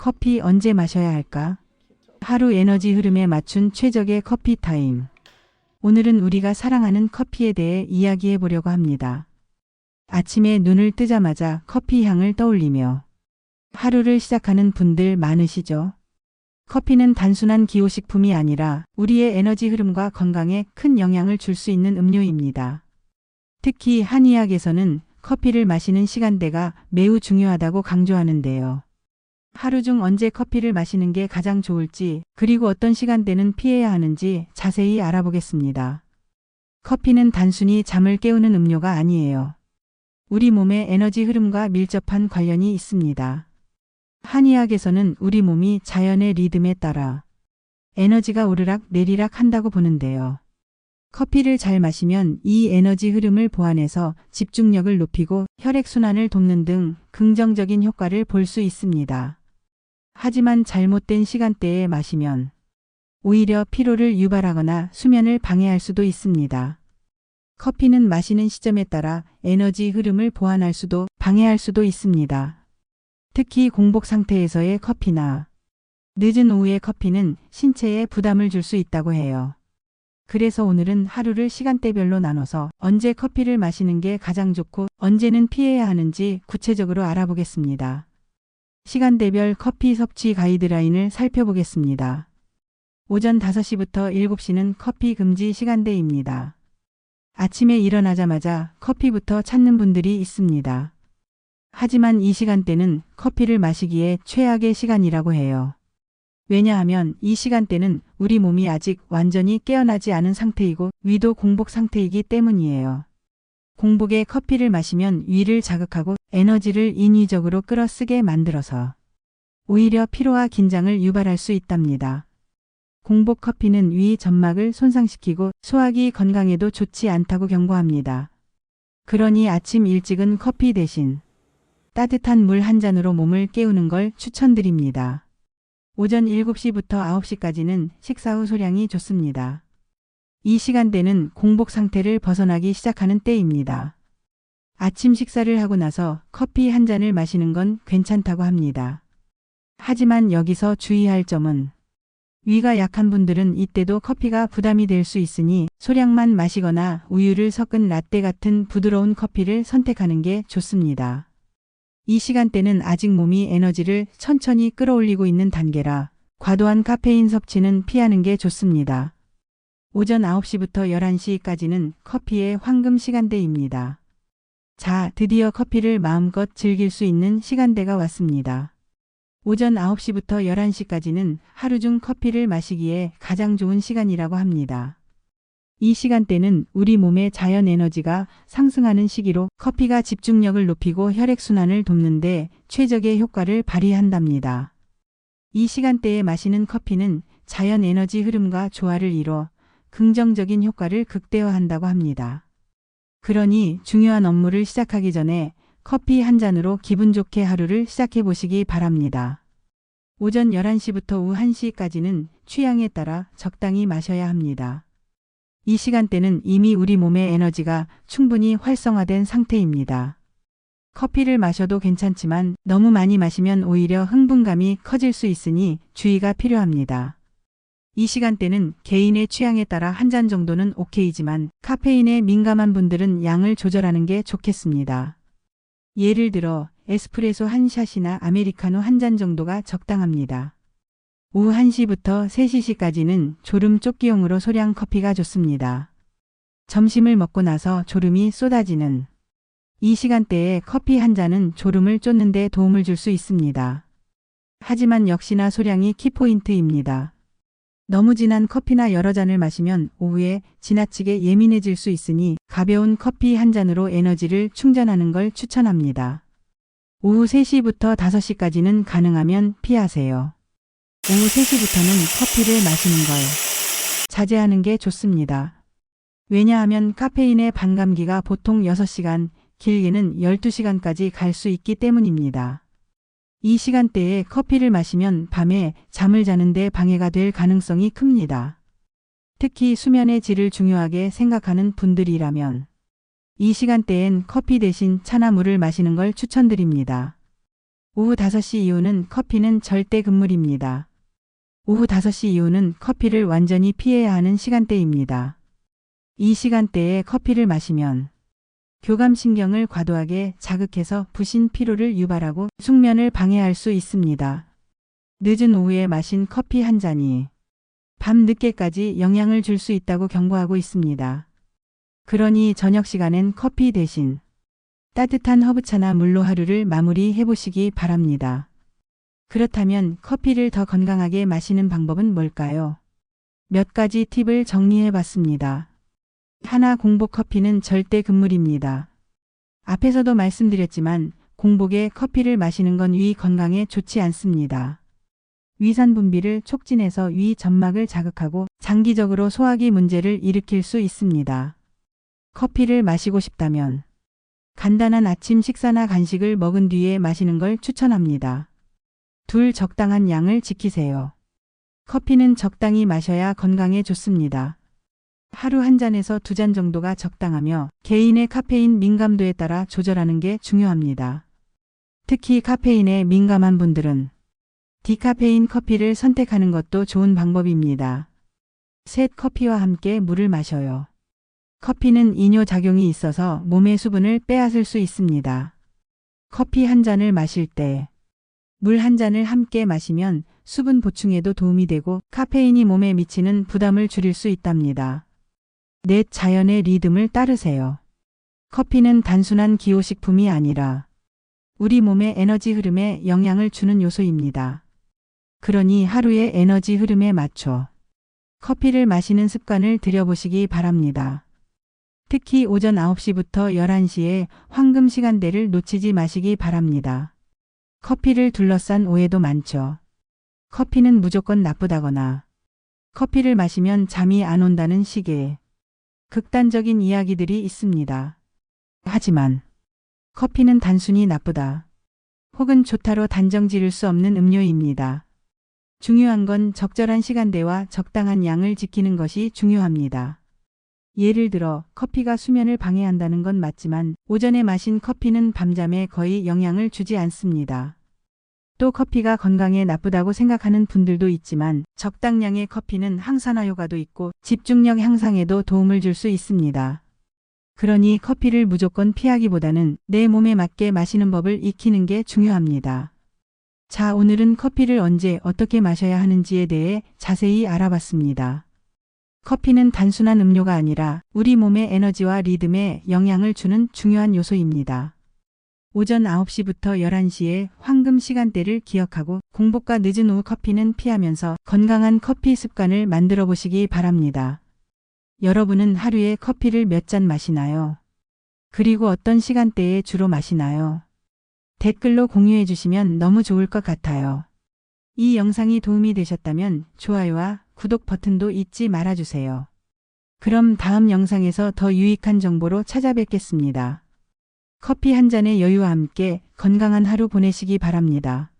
커피 언제 마셔야 할까? 하루 에너지 흐름에 맞춘 최적의 커피 타임. 오늘은 우리가 사랑하는 커피에 대해 이야기해 보려고 합니다. 아침에 눈을 뜨자마자 커피 향을 떠올리며 하루를 시작하는 분들 많으시죠? 커피는 단순한 기호식품이 아니라 우리의 에너지 흐름과 건강에 큰 영향을 줄 수 있는 음료입니다. 특히 한의학에서는 커피를 마시는 시간대가 매우 중요하다고 강조하는데요. 하루 중 언제 커피를 마시는 게 가장 좋을지, 그리고 어떤 시간대는 피해야 하는지 자세히 알아보겠습니다. 커피는 단순히 잠을 깨우는 음료가 아니에요. 우리 몸의 에너지 흐름과 밀접한 관련이 있습니다. 한의학에서는 우리 몸이 자연의 리듬에 따라 에너지가 오르락 내리락 한다고 보는데요. 커피를 잘 마시면 이 에너지 흐름을 보완해서 집중력을 높이고 혈액순환을 돕는 등 긍정적인 효과를 볼 수 있습니다. 하지만 잘못된 시간대에 마시면 오히려 피로를 유발하거나 수면을 방해할 수도 있습니다. 커피는 마시는 시점에 따라 에너지 흐름을 보완할 수도 방해할 수도 있습니다. 특히 공복 상태에서의 커피나 늦은 오후의 커피는 신체에 부담을 줄 수 있다고 해요. 그래서 오늘은 하루를 시간대별로 나눠서 언제 커피를 마시는 게 가장 좋고 언제는 피해야 하는지 구체적으로 알아보겠습니다. 시간대별 커피 섭취 가이드라인을 살펴보겠습니다. 오전 5시부터 7시는 커피 금지 시간대입니다. 아침에 일어나자마자 커피부터 찾는 분들이 있습니다. 하지만 이 시간대는 커피를 마시기에 최악의 시간이라고 해요. 왜냐하면 이 시간대는 우리 몸이 아직 완전히 깨어나지 않은 상태이고 위도 공복 상태이기 때문이에요. 공복에 커피를 마시면 위를 자극하고 에너지를 인위적으로 끌어쓰게 만들어서 오히려 피로와 긴장을 유발할 수 있답니다. 공복 커피는 위 점막을 손상시키고 소화기 건강에도 좋지 않다고 경고합니다. 그러니 아침 일찍은 커피 대신 따뜻한 물 한 잔으로 몸을 깨우는 걸 추천드립니다. 오전 7시부터 9시까지는 식사 후 소량이 좋습니다. 이 시간대는 공복 상태를 벗어나기 시작하는 때입니다. 아침 식사를 하고 나서 커피 한 잔을 마시는 건 괜찮다고 합니다. 하지만 여기서 주의할 점은 위가 약한 분들은 이때도 커피가 부담이 될 수 있으니 소량만 마시거나 우유를 섞은 라떼 같은 부드러운 커피를 선택하는 게 좋습니다. 이 시간대는 아직 몸이 에너지를 천천히 끌어올리고 있는 단계라 과도한 카페인 섭취는 피하는 게 좋습니다. 오전 9시부터 11시까지는 커피의 황금 시간대입니다. 자, 드디어 커피를 마음껏 즐길 수 있는 시간대가 왔습니다. 오전 9시부터 11시까지는 하루 중 커피를 마시기에 가장 좋은 시간이라고 합니다. 이 시간대는 우리 몸의 자연 에너지가 상승하는 시기로 커피가 집중력을 높이고 혈액순환을 돕는데 최적의 효과를 발휘한답니다. 이 시간대에 마시는 커피는 자연 에너지 흐름과 조화를 이뤄 긍정적인 효과를 극대화한다고 합니다. 그러니 중요한 업무를 시작하기 전에 커피 한 잔으로 기분 좋게 하루를 시작해 보시기 바랍니다. 오전 11시부터 오후 1시까지는 취향에 따라 적당히 마셔야 합니다. 이 시간대는 이미 우리 몸의 에너지가 충분히 활성화된 상태입니다. 커피를 마셔도 괜찮지만 너무 많이 마시면 오히려 흥분감이 커질 수 있으니 주의가 필요합니다. 이 시간대는 개인의 취향에 따라 한 잔 정도는 오케이지만 카페인에 민감한 분들은 양을 조절하는 게 좋겠습니다. 예를 들어 에스프레소 한 샷이나 아메리카노 한 잔 정도가 적당합니다. 오후 1시부터 3시까지는 졸음 쫓기용으로 소량 커피가 좋습니다. 점심을 먹고 나서 졸음이 쏟아지는 이 시간대에 커피 한 잔은 졸음을 쫓는 데 도움을 줄 수 있습니다. 하지만 역시나 소량이 키포인트입니다. 너무 진한 커피나 여러 잔을 마시면 오후에 지나치게 예민해질 수 있으니 가벼운 커피 한 잔으로 에너지를 충전하는 걸 추천합니다. 오후 3시부터 5시까지는 가능하면 피하세요. 오후 3시부터는 커피를 마시는 걸 자제하는 게 좋습니다. 왜냐하면 카페인의 반감기가 보통 6시간, 길게는 12시간까지 갈 수 있기 때문입니다. 이 시간대에 커피를 마시면 밤에 잠을 자는데 방해가 될 가능성이 큽니다. 특히 수면의 질을 중요하게 생각하는 분들이라면 이 시간대엔 커피 대신 차나 물을 마시는 걸 추천드립니다. 오후 5시 이후는 커피는 절대 금물입니다. 오후 5시 이후는 커피를 완전히 피해야 하는 시간대입니다. 이 시간대에 커피를 마시면 교감신경을 과도하게 자극해서 부신 피로를 유발하고 숙면을 방해할 수 있습니다. 늦은 오후에 마신 커피 한 잔이 밤 늦게까지 영향을 줄 수 있다고 경고하고 있습니다. 그러니 저녁 시간엔 커피 대신 따뜻한 허브차나 물로 하루를 마무리해 보시기 바랍니다. 그렇다면 커피를 더 건강하게 마시는 방법은 뭘까요? 몇 가지 팁을 정리해 봤습니다. 하나, 공복 커피는 절대 금물입니다. 앞에서도 말씀드렸지만 공복에 커피를 마시는 건 위 건강에 좋지 않습니다. 위산 분비를 촉진해서 위 점막을 자극하고 장기적으로 소화기 문제를 일으킬 수 있습니다. 커피를 마시고 싶다면 간단한 아침 식사나 간식을 먹은 뒤에 마시는 걸 추천합니다. 둘, 적당한 양을 지키세요. 커피는 적당히 마셔야 건강에 좋습니다. 하루 한 잔에서 2잔 정도가 적당하며 개인의 카페인 민감도에 따라 조절하는 게 중요합니다. 특히 카페인에 민감한 분들은 디카페인 커피를 선택하는 것도 좋은 방법입니다. 셋, 커피와 함께 물을 마셔요. 커피는 이뇨작용이 있어서 몸의 수분을 빼앗을 수 있습니다. 커피 한 잔을 마실 때 물 한 잔을 함께 마시면 수분 보충에도 도움이 되고 카페인이 몸에 미치는 부담을 줄일 수 있답니다. 넷, 자연의 리듬을 따르세요. 커피는 단순한 기호식품이 아니라 우리 몸의 에너지 흐름에 영향을 주는 요소입니다. 그러니 하루의 에너지 흐름에 맞춰 커피를 마시는 습관을 들여보시기 바랍니다. 특히 오전 9시부터 11시에 황금 시간대를 놓치지 마시기 바랍니다. 커피를 둘러싼 오해도 많죠. 커피는 무조건 나쁘다거나 커피를 마시면 잠이 안 온다는 식의 극단적인 이야기들이 있습니다. 하지만 커피는 단순히 나쁘다 혹은 좋다로 단정 지을 수 없는 음료입니다. 중요한 건 적절한 시간대와 적당한 양을 지키는 것이 중요합니다. 예를 들어 커피가 수면을 방해한다는 건 맞지만 오전에 마신 커피는 밤잠에 거의 영향을 주지 않습니다. 또 커피가 건강에 나쁘다고 생각하는 분들도 있지만 적당량의 커피는 항산화 효과도 있고 집중력 향상에도 도움을 줄 수 있습니다. 그러니 커피를 무조건 피하기보다는 내 몸에 맞게 마시는 법을 익히는 게 중요합니다. 자, 오늘은 커피를 언제 어떻게 마셔야 하는지에 대해 자세히 알아봤습니다. 커피는 단순한 음료가 아니라 우리 몸의 에너지와 리듬에 영향을 주는 중요한 요소입니다. 오전 9시부터 11시의 황금 시간대를 기억하고 공복과 늦은 오후 커피는 피하면서 건강한 커피 습관을 만들어 보시기 바랍니다. 여러분은 하루에 커피를 몇 잔 마시나요? 그리고 어떤 시간대에 주로 마시나요? 댓글로 공유해 주시면 너무 좋을 것 같아요. 이 영상이 도움이 되셨다면 좋아요와 구독 버튼도 잊지 말아주세요. 그럼 다음 영상에서 더 유익한 정보로 찾아뵙겠습니다. 커피 한 잔의 여유와 함께 건강한 하루 보내시기 바랍니다.